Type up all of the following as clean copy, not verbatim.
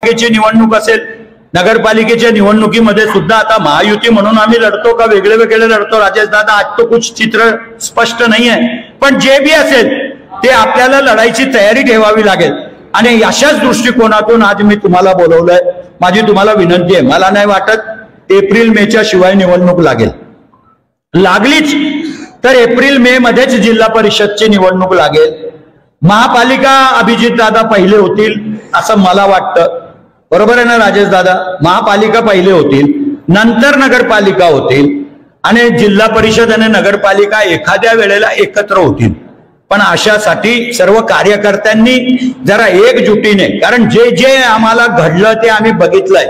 नगरपालिकेची निवडणूक असेल, नगरपालिकेच्या निवडणुकीमध्ये सुद्धा आता महायुती म्हणून आम्ही लढतो का वेगळे वेगळे लढतो राजेश दादा, आज तो कुछ चित्र स्पष्ट नाही आहे, पण जे बी असेल ते आपल्याला लढाईची तयारी ठेवावी लागेल. आणि अशाच दृष्टिकोनातून आज मी तुम्हाला बोलवलंय. माझी तुम्हाला विनंती आहे, मला नाही वाटत एप्रिल मेच्या शिवाय निवडणूक लागलीच तर एप्रिल मे मध्येच जिल्हा परिषदची निवडणूक लागेल. महापालिका अभिजित दादा पहिले होतील असं मला वाटतं, बरोबर आहे ना राजेश दादा? महापालिका पहिले होतील, नंतर नगरपालिका होतील आणि जिल्हा परिषद आणि नगरपालिका एखाद्या वेळेला एकत्र होतील. पण अशासाठी सर्व कार्यकर्त्यांनी जरा एकजुटीने, कारण जे जे आम्हाला घडलं ते आम्ही बघितलंय,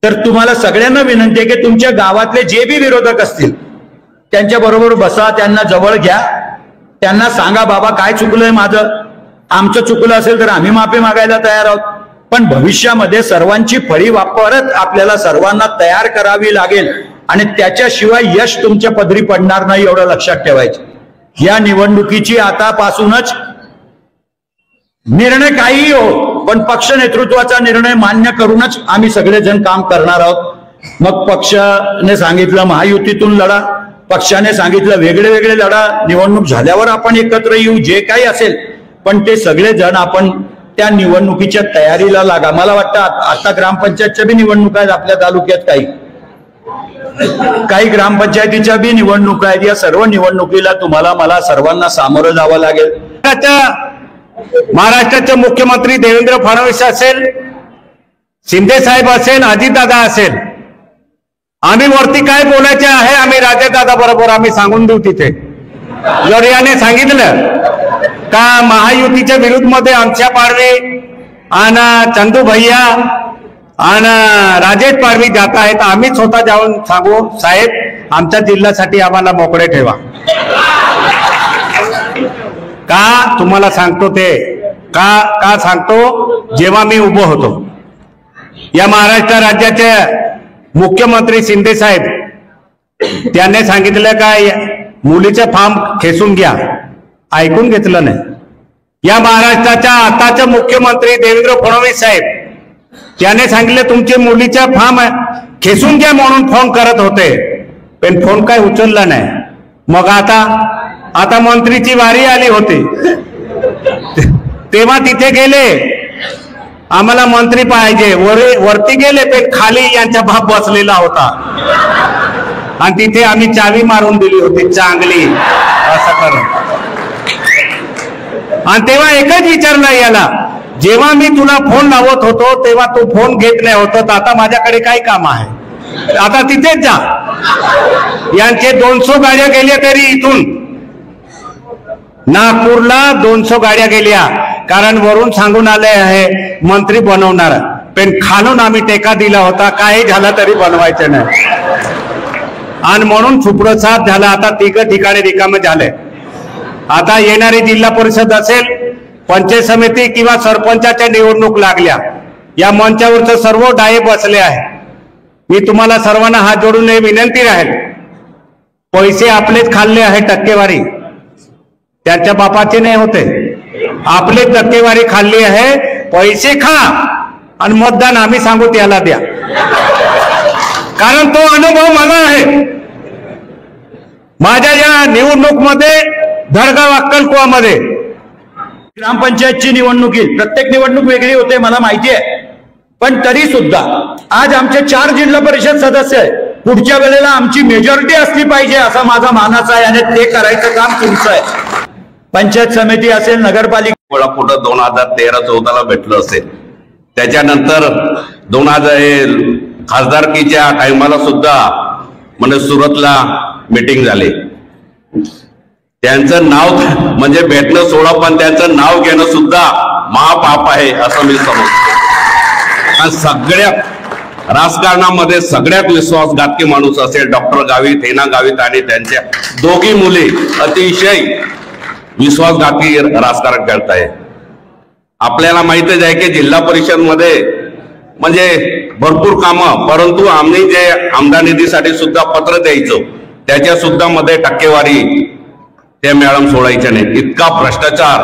तर तुम्हाला सगळ्यांना विनंती आहे की तुमच्या गावातले जे बी विरोधक असतील त्यांच्या बरोबर बसा, त्यांना जवळ घ्या, त्यांना सांगा बाबा काय चुकलंय माझं, आमचं चुकलं असेल तर आम्ही माफी मागायला तयार आहोत, पण भविष्यामध्ये सर्वांची फळी परत आपल्याला सर्वांना तयार करावी लागेल आणि त्याच्याशिवाय यश तुमच्या पदरी पडणार नाही, एवढं लक्षात ठेवायचं. या निवडणुकीची आतापासूनच निर्णय काहीही हो, पण पक्ष नेतृत्वाचा निर्णय मान्य करूनच आम्ही सगळेजण काम करणार आहोत. मग पक्षाने सांगितलं महायुतीतून लढा, पक्षाने सांगितलं वेगळे वेगळे लढा, निवडणूक झाल्यावर आपण एकत्र येऊ, जे काही असेल, पण ते सगळे जण आपण त्या निवडणुकीच्या तयारीला लागा. मला वाटतं आता ग्रामपंचायतच्या बी निवडणूक आहेत आपल्या तालुक्यात, काही ग्रामपंचायतीच्या बी निवडणूक आहेत. या सर्व निवडणुकीला तुम्हाला मला सर्वांना सामोरं जावं लागेल. महाराष्ट्राचे मुख्यमंत्री देवेंद्र फडणवीस असेल, शिंदे साहेब असेल, अजितदादा असेल, आम्ही वरती काय बोलायचे आहे आम्ही राजेशदादा बरोबर आम्ही सांगून देऊ. तिथे जर याने सांगितलं का महायुतीच्या विरुद्ध मध्ये आमच्या पाडवी आणि चंदू भैया आणि राजेश पाडवी जात आहेत, आम्ही स्वतः जाऊन सांगू साहेब आमच्या जिल्ह्यासाठी आम्हाला मोकळे ठेवा. का तुम्हाला सांगतो ते का सांगतो, जेव्हा मी उभं होतो या महाराष्ट्र राज्याचे मुख्यमंत्री शिंदे साहेब त्यांनी सांगितलं का मुलीचे फॉर्म खेचून घ्या, ऐकून घेतलं नाही. या महाराष्ट्राच्या आताचे मुख्यमंत्री देवेंद्र फडणवीस साहेब त्याने सांगितले तुमचे मुलीच्या फॉर्म खेचून घ्या म्हणून फोन करत होते, पण फोन काय उचलला नाही. मग आता मंत्रीची वारी आली होती, तेव्हा तिथे गेले, आम्हाला मंत्री पाहिजे, वरती गेले पण खाली यांचा बाप बसलेला होता आणि तिथे आम्ही चावी मारून दिली होती चांगली असं करून. आणि तेव्हा एकच विचारलं याला, जेव्हा मी तुला फोन लावत होतो तेव्हा तू फोन घेत नाही होत, आता माझ्याकडे काय काम आहे, आता तिथेच जा. यांचे 200 गाड्या गेल्या तरी इथून नागपूरला 200 गाड्या गेल्या, कारण वरून सांगून आले आहे मंत्री बनवणार, पण खालून आम्ही टेका दिला होता काही झालं तरी बनवायचं नाही आणि म्हणून सुप्रसाद झाला. आता 3 ठिकाणी रिकामे झाले. आता येणारी जिल्हा परिषद असेल, पंचायत समिती किंवा सरपंचाच्या निवडणूक लागल्या, या मंचावरचे सर्व डाये बसले आहे. मी तुम्हाला सर्वांना हात जोडून विनंती राहील, पैसे आपलेच खाल्ले आहे, टक्केवारी त्यांच्या बापाचे नाही होते, आपले टक्केवारी खाल्ली आहे. पैसे खा आणि मतदान आम्ही सांगू त्याला द्या, कारण तो अनुभव मला आहे. माझ्या या निवडणूक मध्ये धडगाव अक्कलकुवामध्ये ग्रामपंचायतची निवडणुकीत प्रत्येक निवडणूक वेगळी होते मला माहिती आहे, पण तरी सुद्धा आज आमचे 4 जिल्हा परिषद सदस्य आहेत. पुढच्या वेळेला आमची मेजॉरिटी असली पाहिजे असा माझा मानस आहे आणि ते करायचं काम तुमचं आहे. पंचायत समिती असेल, नगरपालिका कुठं 2013-14 भेटलं असेल, त्याच्यानंतर 2000 खासदारकीच्या टायमाला सुद्धा म्हणजे सुरतला मीटिंग झाली. त्यांचं नाव म्हणजे भेटणं सोडा, पण त्यांचं नाव घेणं सुद्धा महापाप आहे असं मी समजतो. सगळ्या राजकारणामध्ये सगळ्यात विश्वासघातकी माणूस असेल डॉक्टर गावित, हेना गावित आणि त्यांच्या 2 मुली अतिशय विश्वासघाती राजकारण करताय. आपल्याला माहितच आहे की जिल्हा परिषद मध्ये म्हणजे भरपूर कामं, परंतु आम्ही जे आमदार निधीसाठी सुद्धा पत्र द्यायचो त्याच्या सुद्धा मध्ये टक्केवारी त्या मॅडम सोडायच्या नाही. इतका भ्रष्टाचार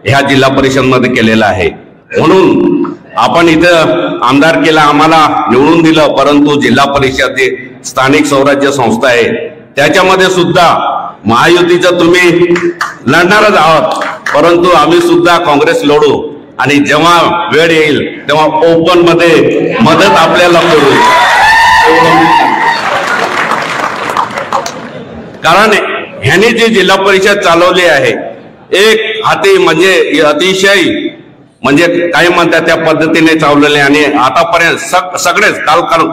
ह्या जिल्हा परिषद मध्ये केलेला आहे. म्हणून आपण इथं आमदार केला, आम्हाला निवडून दिलं, परंतु जिल्हा परिषद स्थानिक स्वराज्य संस्था आहे त्याच्यामध्ये सुद्धा महायुतीचं तुम्ही लढणारच आहोत, परंतु आम्ही सुद्धा काँग्रेस लढू आणि जेव्हा वेळ येईल तेव्हा ओपन मध्ये मदत आपल्याला करू. कारण ह्यांनी जी जिल्हा परिषद चालवली आहे एक हाती म्हणजे अतिशय म्हणजे काय म्हणतात त्या पद्धतीने चालवलेले आणि आतापर्यंत सगळेच काल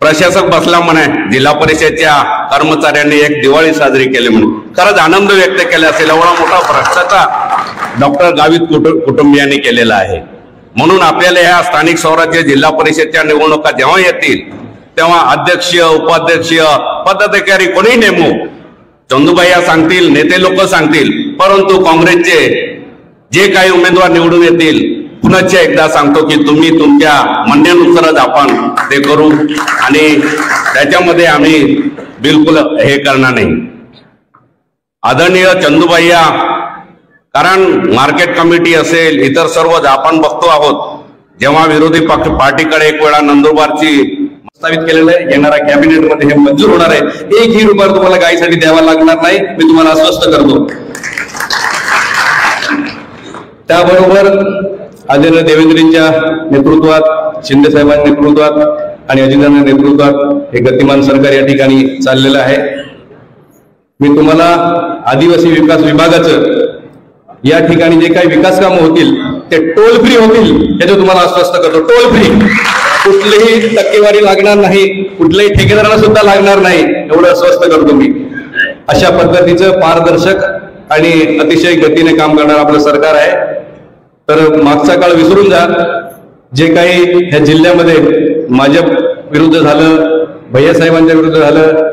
प्रशासक बसला म्हणे जिल्हा परिषदच्या कर्मचाऱ्यांनी एक दिवाळी साजरी केली म्हणून खरंच आनंद व्यक्त केला असेल. एवढा मोठा भ्रष्टाचार डॉक्टर गावित कुटुंबियांनी केलेला आहे. म्हणून आपल्याला ह्या स्थानिक स्वराज्य जिल्हा परिषदच्या निवडणुका जेव्हा येतील तेव्हा अध्यक्ष उपाध्यक्ष पदाधिकारी कोणी नेमू, चंदूबाई सांगतील, नेते लोक सांगतील, परंतु काँग्रेसचे जे काही उमेदवार निवडून येतील पुन्हा एकदा सांगतो की तुम्ही तुमच्या म्हणण्यानुसारच आपण ते करू आणि त्याच्यामध्ये आम्ही बिलकुल हे करणार नाही. आदरणीय चंदूबाई, कारण मार्केट कमिटी असेल इतर सर्व आपण बघतो आहोत, जेव्हा विरोधी पक्ष पार्टीकडे एक वेळा नंदुरबारची प्रस्तावित केलेलं आहे, येणाऱ्या कॅबिनेटमध्ये हे मंजूर होणार आहे. 1ही रुपया तुम्हाला गायीसाठी द्यावा लागणार नाही, मी तुम्हाला आश्वस्त करतो. त्याबरोबर आदरणीय देवेंद्रजींच्या नेतृत्वात, शिंदे साहेबांच्या नेतृत्वात आणि अजितदादांच्या नेतृत्वात हे गतिमान सरकार या ठिकाणी चाललेलं आहे. मी तुम्हाला आदिवासी विकास विभागाचं या ठिकाणी जे काही विकास कामं होतील ते टोल फ्री होतील याचं तुम्हाला आश्वस्त करतो. टोल फ्री, कुठलीही टक्केवारी लागणार नाही, कुठल्याही ठेकेदारांना सुद्धा लागणार नाही, एवढं आश्वस्त करतो मी. अशा पद्धतीचं पारदर्शक आणि अतिशय गतीने काम करणारं आपलं सरकार आहे. तर मागचा काळ विसरून जा. जे काही ह्या जिल्ह्यामध्ये माझ्या विरुद्ध झालं, भैयासाहेबांच्या विरुद्ध झालं,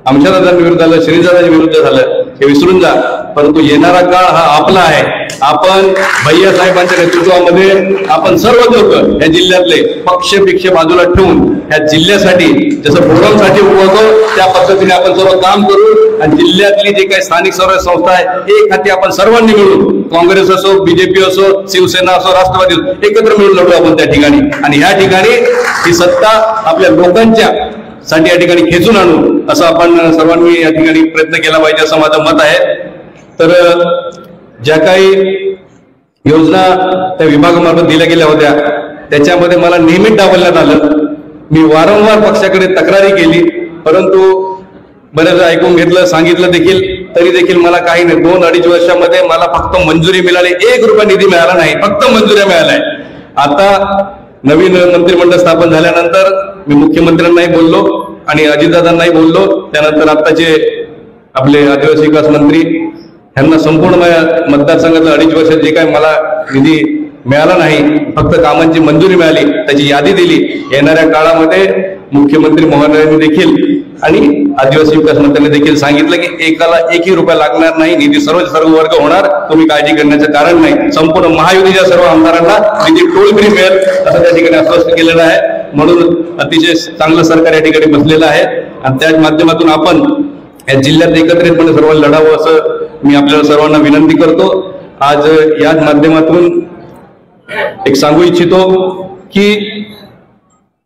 आमच्यादादांच्या विरुद्ध झालं, श्रीदादांच्या विरुद्ध झालं, हे विसरून जा. परंतु येणारा काळ हा आपला आहे. आपण भैयासाहेबांच्या नेतृत्वामध्ये आपण सर्व लोक या जिल्ह्यातले पक्ष बाजूला ठेवून ह्या जिल्ह्यासाठी जसं फोरमसाठी उभवतो त्या पद्धतीने आपण सर्व काम करू आणि जिल्ह्यातली जे काही स्थानिक स्वराज्य संस्था आहे एक हाती आपण सर्वांनी मिळून, काँग्रेस असो, बीजेपी असो, शिवसेना असो, राष्ट्रवादी असो, एकत्र मिळून लढू आपण त्या ठिकाणी. आणि ह्या ठिकाणी ही सत्ता आपल्या लोकांच्या साठी या ठिकाणी खेचून आणू असं आपण सर्वांनी या ठिकाणी प्रयत्न केला पाहिजे असं माझं मत आहे. तर ज्या काही योजना त्या विभागामार्फत दिल्या गेल्या होत्या त्याच्यामध्ये मला नेहमीच डावलण्यात आलं. मी वारंवार पक्षाकडे तक्रारी केली, परंतु बरेच ऐकून घेतलं, सांगितलं देखील, तरी देखील मला काही नाही. 2-2.5 वर्षामध्ये मला फक्त मंजुरी मिळाली, 1 रुपया निधी मिळाला नाही, फक्त मंजुऱ्या मिळाल्या. आता नवीन मंत्रिमंडळ स्थापन झाल्यानंतर मी मुख्यमंत्र्यांनाही बोललो आणि अजितदादांनाही बोललो. त्यानंतर आत्ताचे आपले आदिवासी विकास मंत्री यांना संपूर्ण मतदारसंघातलं 2.5 वर्षात जे काही मला निधी मिळाला नाही, फक्त कामांची मंजुरी मिळाली, त्याची यादी दिली. येणाऱ्या काळामध्ये मुख्यमंत्री महोदयांनी देखील आणि आदिवासी विकास मंत्र्यांनी देखील सांगितलं की एकाला 1ही रुपया लागणार नाही, निधी सर्व वर्ग होणार, तुम्ही काळजी करण्याचं कारण नाही. संपूर्ण महायुतीच्या सर्व आमदारांना निधी टोल फ्री मिळेल असं त्या ठिकाणी आश्वस्त केलेलं आहे. म्हणून अतिशय चांगलं सरकार या ठिकाणी बसलेलं आहे आणि त्याच माध्यमातून आपण या जिल्ह्यात एकत्रितपणे सर्व लढावं असं मी आपल्याला सर्वांना विनंती करतो. आज याच माध्यमातून एक सांगू इच्छितो की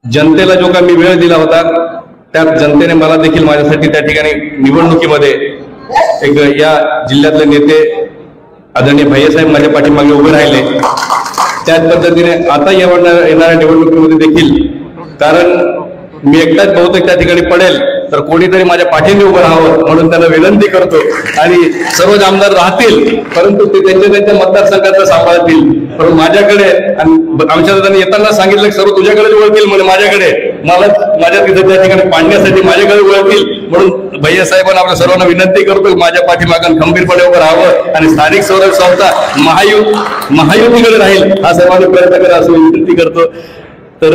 जनतेला जो काही मी वेळ दिला होता त्या जनतेने मला देखील माझ्यासाठी त्या ठिकाणी निवडणुकीमध्ये एक या जिल्ह्यातले नेते आदरणीय भैयासाहेब माझ्या पाठीमागे उभे राहिले. त्याच पद्धतीने आता येणाऱ्या निवडणुकीमध्ये देखील, कारण मी एकटाच बहुतेक त्या ठिकाणी पडेल, तर कोणीतरी माझ्या पाठीने उभं राहावं म्हणून त्यांना विनंती करतो. आणि सर्वच आमदार राहतील परंतु ते त्यांच्या मतदारसंघाचं सांभाळतील. पण माझ्याकडे आणि आमच्या दादांनी येताना सांगितलं की सर्व तुझ्याकडे वळतील म्हणजे माझ्याकडे, मला माझ्या तिथे त्या ठिकाणी पाडण्यासाठी माझ्याकडे वळतील. म्हणून भैयासाहेबांना आपल्या सर्वांना विनंती करतो माझ्या पाठीमागून खंबीरपणे उभं राहावं आणि स्थानिक स्वराज्य संस्था महायुतीकडे राहील हा सर्वांनी प्रयत्न करा असं विनंती करतो. तर